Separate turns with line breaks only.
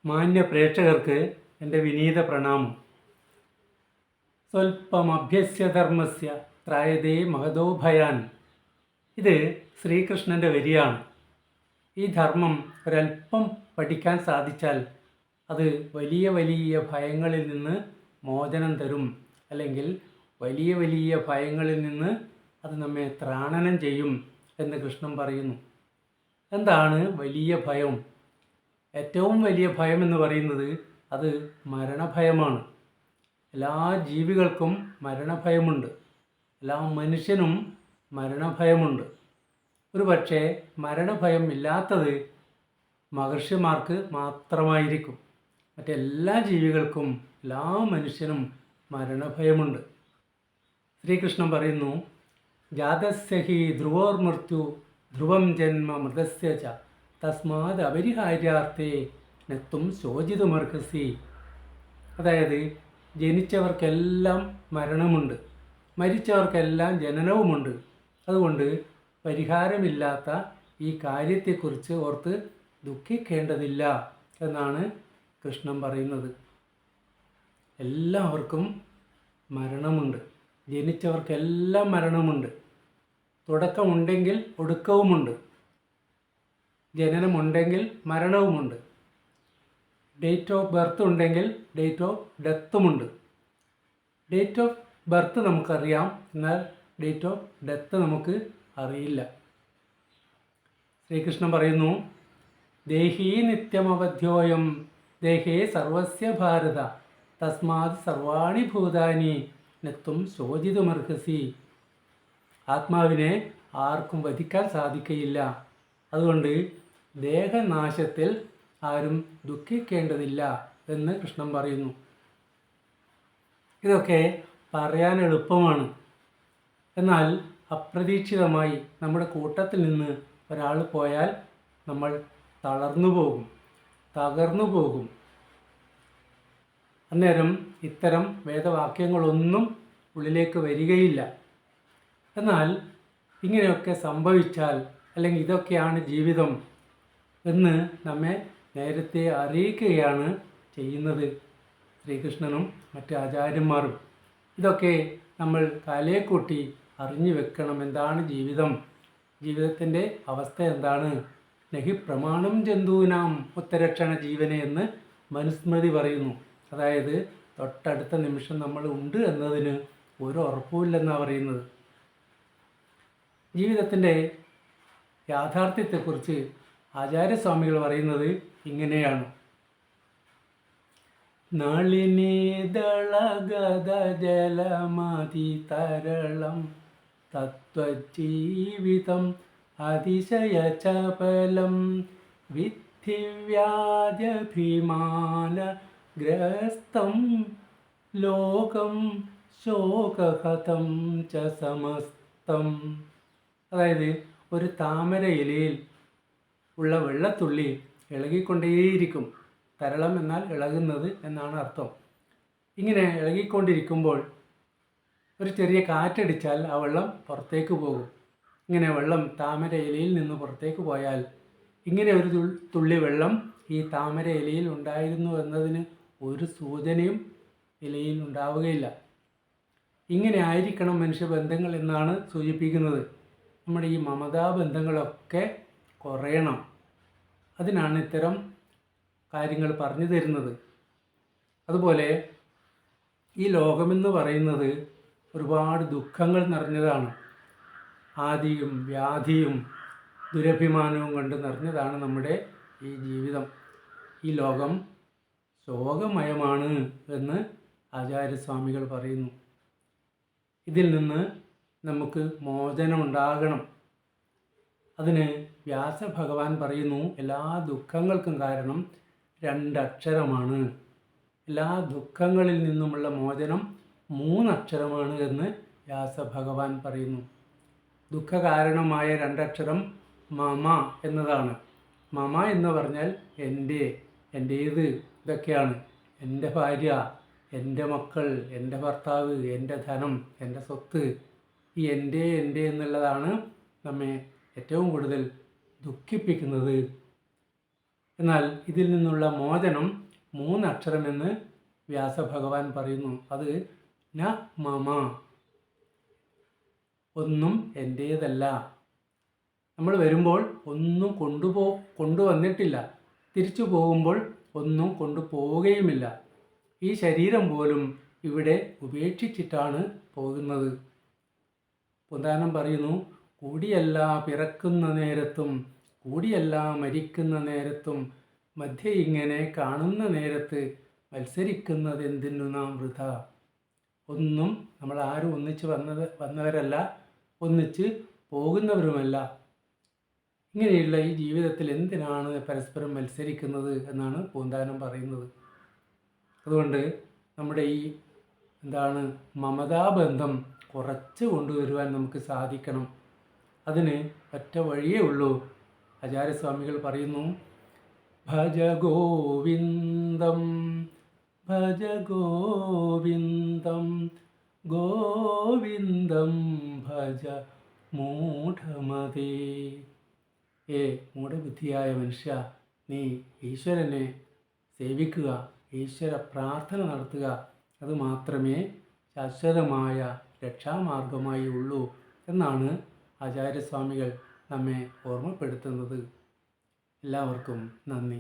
മാന്യ പ്രേക്ഷകർക്ക് എൻ്റെ വിനീത പ്രണാമം. സ്വൽപ്പമഭ്യസ്യ ധർമ്മസ്യ ത്രായതേ മഹതോ ഭയാൻ. ഇത് ശ്രീകൃഷ്ണൻ്റെ വരിയാണ്. ഈ ധർമ്മം ഒരല്പം പഠിക്കാൻ സാധിച്ചാൽ അത് വലിയ വലിയ ഭയങ്ങളിൽ നിന്ന് മോചനം തരും, അല്ലെങ്കിൽ വലിയ വലിയ ഭയങ്ങളിൽ നിന്ന് അത് നമ്മെ ത്രാണനം ചെയ്യും എന്ന് കൃഷ്ണൻ പറയുന്നു. എന്താണ് വലിയ ഭയം? ഏറ്റവും വലിയ ഭയം എന്ന് പറയുന്നത് അത് മരണഭയമാണ്. എല്ലാ ജീവികൾക്കും മരണഭയമുണ്ട്. എല്ലാ മനുഷ്യനും മരണഭയമുണ്ട്. ഒരു പക്ഷേ മരണഭയം ഇല്ലാത്തത് മഹർഷിമാർക്ക് മാത്രമായിരിക്കും. മറ്റെല്ലാ ജീവികൾക്കും, എല്ലാ മനുഷ്യനും മരണഭയമുണ്ട്. ശ്രീകൃഷ്ണൻ പറയുന്നു, ജാതസ്യ ഹി ധ്രുവോർമൃത്യു ധ്രുവം ജന്മ മൃതസ്യ ച തസ്മാത് അപരിഹാര്യാർത്ഥേ നത്തും ശോചിതുമർഹസി. അതായത് ജനിച്ചവർക്കെല്ലാം മരണമുണ്ട്, മരിച്ചവർക്കെല്ലാം ജനനവുമുണ്ട്. അതുകൊണ്ട് പരിഹാരമില്ലാത്ത ഈ കാര്യത്തെക്കുറിച്ച് ഓർത്ത് ദുഃഖിക്കേണ്ടതില്ല എന്നാണ് കൃഷ്ണൻ പറയുന്നത്. എല്ലാവർക്കും മരണമുണ്ട്. ജനിച്ചവർക്കെല്ലാം മരണമുണ്ട്. തുടക്കമുണ്ടെങ്കിൽ ഒടുക്കവുമുണ്ട്. ജനനമുണ്ടെങ്കിൽ മരണവുമുണ്ട്. ഡേറ്റ് ഓഫ് ബർത്ത് ഉണ്ടെങ്കിൽ ഡേറ്റ് ഓഫ് ഡെത്തുമുണ്ട്. ഡേറ്റ് ഓഫ് ബർത്ത് നമുക്കറിയാം, എന്നാൽ ഡേറ്റ് ഓഫ് ഡെത്ത് നമുക്ക് അറിയില്ല. ശ്രീകൃഷ്ണൻ പറയുന്നു, ദേഹീ നിത്യമവധ്യോയം ദേഹേ സർവസ്യ ഭാരത തസ്മാത് സർവാണി ഭൂതാനി നത്തും ശോചിതുമർഹസി. ആത്മാവിനെ ആർക്കും വധിക്കാൻ സാധിക്കയില്ല. അതുകൊണ്ട് ദേഹനാശത്തിൽ ആരും ദുഃഖിക്കേണ്ടതില്ല എന്ന് കൃഷ്ണൻ പറയുന്നു. ഇതൊക്കെ പറയാൻ എളുപ്പമാണ്. എന്നാൽ അപ്രതീക്ഷിതമായി നമ്മുടെ കൂട്ടത്തിൽ നിന്ന് ഒരാൾ പോയാൽ നമ്മൾ തളർന്നു പോകും, തകർന്നു പോകും. അന്നേരം ഇത്തരം വേദവാക്യങ്ങളൊന്നും ഉള്ളിലേക്ക് വരികയില്ല. എന്നാൽ ഇങ്ങനെയൊക്കെ സംഭവിച്ചാൽ, അല്ലെങ്കിൽ ഇതൊക്കെയാണ് ജീവിതം എന്ന് നമ്മെ നേരത്തെ അറിയിക്കുകയാണ് ചെയ്യുന്നത് ശ്രീകൃഷ്ണനും മറ്റ് ആചാര്യന്മാരും. ഇതൊക്കെ നമ്മൾ കാലേക്കൂട്ടി അറിഞ്ഞു വെക്കണം. എന്താണ് ജീവിതം? ജീവിതത്തിൻ്റെ അവസ്ഥ എന്താണ്? നഹി പ്രമാണം ജന്തൂനാം ഉത്തരക്ഷണ ജീവനെ എന്ന് മനുസ്മൃതി പറയുന്നു. അതായത് തൊട്ടടുത്ത നിമിഷം നമ്മൾ ഉണ്ട് എന്നതിന് ഒരു ഉറപ്പുമില്ലെന്നാണ് പറയുന്നത്. ജീവിതത്തിൻ്റെ യാഥാർത്ഥ്യത്തെക്കുറിച്ച് ആചാര്യസ്വാമികൾ പറയുന്നത് ഇങ്ങനെയാണ്. നളിനീദളഗദ ജലമതി തരളം തത്വജീവിതം അതിശയ ചപലം വിദ്ധി വ്യാജഭിമാന ഗ്രസ്തം ലോകം ശോകഹതം ച സമസ്തം. അതായത് ഒരു താമര ഇലയിൽ ഉള്ള വെള്ളത്തുള്ളി ഇളകിക്കൊണ്ടേയിരിക്കും. തരളം എന്നാൽ ഇളകുന്നത് എന്നാണ് അർത്ഥം. ഇങ്ങനെ ഇളകിക്കൊണ്ടിരിക്കുമ്പോൾ ഒരു ചെറിയ കാറ്റടിച്ചാൽ ആ വെള്ളം പുറത്തേക്ക് പോകും. ഇങ്ങനെ വെള്ളം താമര ഇലയിൽ നിന്ന് പുറത്തേക്ക് പോയാൽ, ഇങ്ങനെ ഒരു തുള്ളി വെള്ളം ഈ താമര ഇലയിൽ ഉണ്ടായിരുന്നു എന്നതിന് ഒരു സൂചനയും ഇലയിൽ ഉണ്ടാവുകയില്ല. ഇങ്ങനെ ആയിരിക്കണം മനുഷ്യബന്ധങ്ങൾ എന്നാണ് സൂചിപ്പിക്കുന്നത്. നമ്മുടെ ഈ മമതാബന്ധങ്ങളൊക്കെ കുറയണം. അതിനാണ് ഇത്തരം കാര്യങ്ങൾ പറഞ്ഞു തരുന്നത്. അതുപോലെ ഈ ലോകമെന്ന് പറയുന്നത് ഒരുപാട് ദുഃഖങ്ങൾ നിറഞ്ഞതാണ്. ആദിയും വ്യാധിയും ദുരഭിമാനവും കൊണ്ട് നിറഞ്ഞതാണ് നമ്മുടെ ഈ ജീവിതം. ഈ ലോകം ശോകമയമാണ് എന്ന് ആചാര്യസ്വാമികൾ പറയുന്നു. ഇതിൽ നിന്ന് നമുക്ക് മോചനമുണ്ടാകണം. അതിന് വ്യാസഭഗവാൻ പറയുന്നു, എല്ലാ ദുഃഖങ്ങൾക്കും കാരണം രണ്ടക്ഷരമാണ്. എല്ലാ ദുഃഖങ്ങളിൽ നിന്നുമുള്ള മോചനം 3 അക്ഷരമാണ് എന്ന് വ്യാസഭഗവാൻ പറയുന്നു. ദുഃഖകാരണമായ 2 അക്ഷരം മമ എന്നതാണ്. മമ എന്ന് പറഞ്ഞാൽ എൻ്റെ, എൻ്റേത്, ഇതൊക്കെയാണ്. എൻ്റെ ഭാര്യ, എൻ്റെ മക്കൾ, എൻ്റെ ഭർത്താവ്, എൻ്റെ ധനം, എൻ്റെ സ്വത്ത്. ഈ എൻ്റെ എന്നുള്ളതാണ് നമ്മെ ഏറ്റവും കൂടുതൽ ദുഃഖിപ്പിക്കുന്നത്. എന്നാൽ ഇതിൽ നിന്നുള്ള മോചനം 3 അക്ഷരമെന്ന് വ്യാസഭഗവാൻ പറയുന്നു. അത് ന മമ, ഒന്നും എൻ്റേതല്ല. നമ്മൾ വരുമ്പോൾ ഒന്നും കൊണ്ടുവന്നിട്ടില്ല, തിരിച്ചു പോകുമ്പോൾ ഒന്നും കൊണ്ടുപോവുകയുമില്ല. ഈ ശരീരം പോലും ഇവിടെ ഉപേക്ഷിച്ചിട്ടാണ് പോകുന്നത്. ഉദാഹരണം പറയുന്നു, കൂടിയല്ല പിറക്കുന്ന നേരത്തും കൂടിയല്ല മരിക്കുന്ന നേരത്തും മധ്യ ഇങ്ങനെ കാണുന്ന നേരത്ത് മത്സരിക്കുന്നതെന്തിനു നാം വൃഥ. ഒന്നും നമ്മൾ ആരും ഒന്നിച്ച് വന്നവരല്ല, ഒന്നിച്ച് പോകുന്നവരുമല്ല. ഇങ്ങനെയുള്ള ഈ ജീവിതത്തിൽ എന്തിനാണ് പരസ്പരം മത്സരിക്കുന്നത് എന്നാണ് പൂന്താനം പറയുന്നത്. അതുകൊണ്ട് നമ്മുടെ ഈ മമതാബന്ധം കുറച്ച് കൊണ്ടുവരുവാൻ നമുക്ക് സാധിക്കണം. അതിന് ഒറ്റ വഴിയേ ഉള്ളൂ. ആചാര്യസ്വാമികൾ പറയുന്നു, ഭജ ഗോവിന്ദം ഭജ ഗോവിന്ദം ഗോവിന്ദം ഭജ മൂഢമതേ. മൂഢബുദ്ധിയായ മനുഷ്യ, നീ ഈശ്വരനെ സേവിക്കുക, ഈശ്വര പ്രാർത്ഥന നടത്തുക. അതുമാത്രമേ ശാശ്വതമായ രക്ഷാമാർഗമായി ഉള്ളൂ എന്നാണ് ആചാര്യസ്വാമികൾ നമ്മെ ഓർമ്മപ്പെടുത്തുന്നത്. എല്ലാവർക്കും നന്ദി.